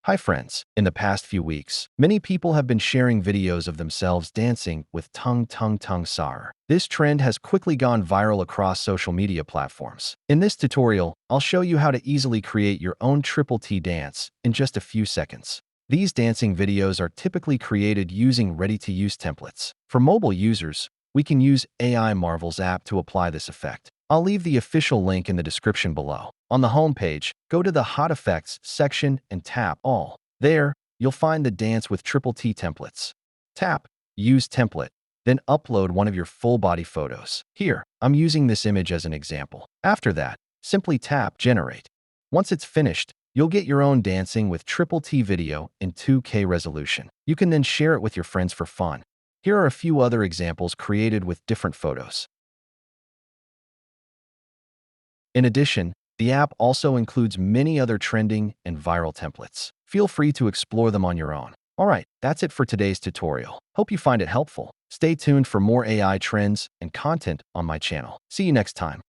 Hi friends, in the past few weeks, many people have been sharing videos of themselves dancing with Tung Tung Tung Sahur. This trend has quickly gone viral across social media platforms. In this tutorial, I'll show you how to easily create your own Triple T dance in just a few seconds. These dancing videos are typically created using ready-to-use templates. For mobile users, we can use AI Marvel's app to apply this effect. I'll leave the official link in the description below. On the home page, go to the Hot Effects section and tap All. There, you'll find the Dance with Triple T templates. Tap Use Template, then upload one of your full-body photos. Here, I'm using this image as an example. After that, simply tap Generate. Once it's finished, you'll get your own Dancing with Triple T video in 2K resolution. You can then share it with your friends for fun. Here are a few other examples created with different photos. In addition, the app also includes many other trending and viral templates. Feel free to explore them on your own. Alright, that's it for today's tutorial. Hope you find it helpful. Stay tuned for more AI trends and content on my channel. See you next time.